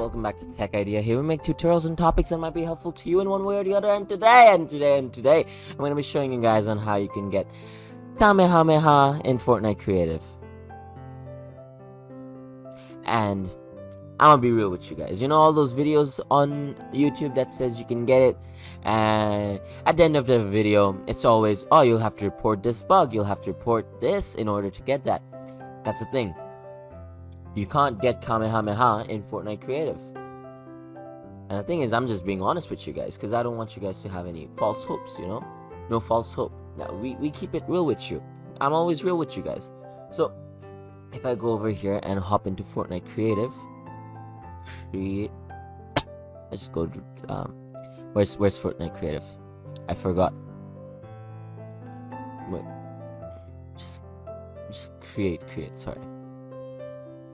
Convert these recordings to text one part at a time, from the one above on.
welcome back to Tech Idea. Here we make tutorials and topics that might be helpful to you in one way or the other. And today, I'm going to be showing you guys on how you can get Kamehameha in Fortnite Creative. And I'm gonna be real with you guys. You know all those videos on YouTube that says you can get it, and at the end of the video, it's always, oh, you'll have to report this bug, you'll have to report this in order to get that. That's the thing. You can't get Kamehameha in Fortnite Creative. And the thing is, I'm just being honest with you guys, because I don't want you guys to have any false hopes, you know? No false hope. Now, we keep it real with you. I'm always real with you guys. So, if I go over here and hop into Fortnite Creative, let's go to, where's Fortnite Creative? I forgot. Wait. Just create, sorry.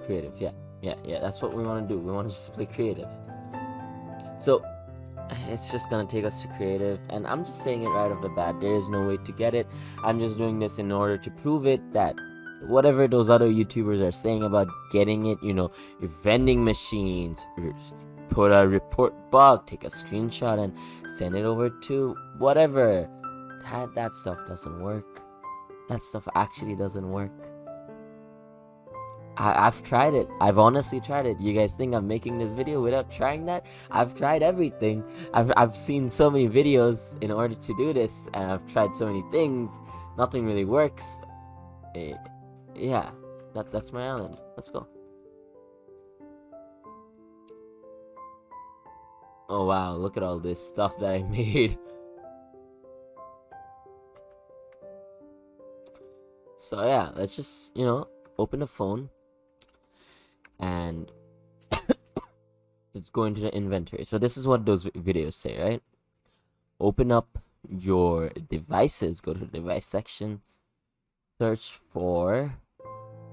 Creative, yeah, that's what we want to do. We want to just play creative. So it's just gonna take us to creative, and I'm just saying it right off the bat, there is no way to get it. I'm just doing this in order to prove it that whatever those other YouTubers are saying about getting it, you know, your vending machines, put a report bug, take a screenshot and send it over to whatever, that stuff doesn't work. That stuff actually doesn't work. I've tried it. I've honestly tried it. You guys think I'm making this video without trying that? I've tried everything. I've seen so many videos in order to do this, and I've tried so many things. Nothing really works. Yeah, that's my island. Let's go. Oh wow, look at all this stuff that I made. So yeah, let's just, you know, open the phone and let's go into the inventory. So this is what those videos say, right? Open up your devices, go to the device section, search for,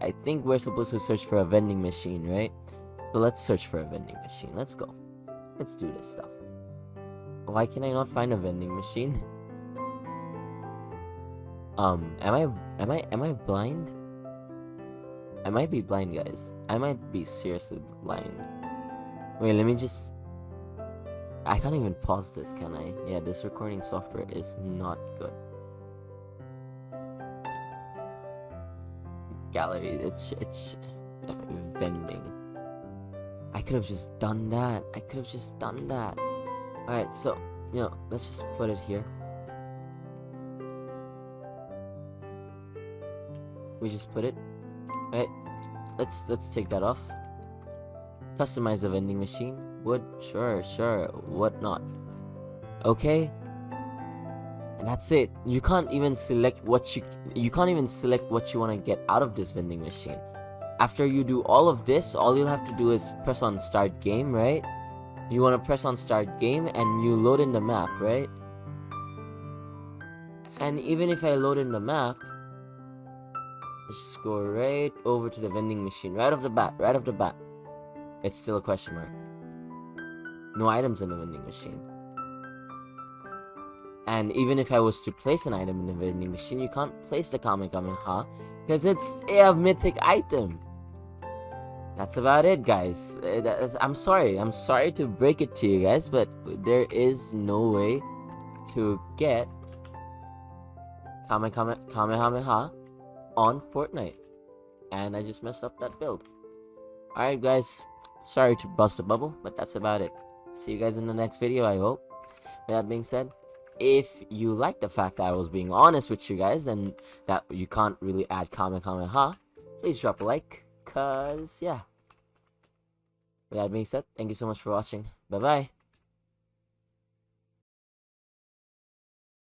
I think we're supposed to search for a vending machine, right? So let's search for a vending machine. Let's go. Let's do this stuff. Why can I not find a vending machine? Am I blind? I might be blind, guys. I might be seriously blind. Wait, let me just... I can't even pause this, can I? Yeah, this recording software is not good. Gallery, it's vending. I could have just done that. Alright, so, you know, let's just put it here. We just put it. Alright, let's take that off. Customize the vending machine. Wood, sure, what not. Okay. And that's it. You can't even select what you want to get out of this vending machine. After you do all of this, all you'll have to do is press on start game, right? You want to press on start game and you load in the map, right? And even if I load in the map, let's just go right over to the vending machine. Right off the bat. It's still a question mark. No items in the vending machine. And even if I was to place an item in the vending machine, you can't place the Kamehameha because it's a mythic item. That's about it, guys. I'm sorry to break it to you guys, but there is no way to get Kamehameha on Fortnite, and I just messed up that build. Alright guys, sorry to bust a bubble, but that's about it. See you guys in the next video, I hope. With that being said, if you like the fact that I was being honest with you guys and that you can't really add Kamehameha, please drop a like, cause yeah. With that being said, thank you so much for watching. Bye bye.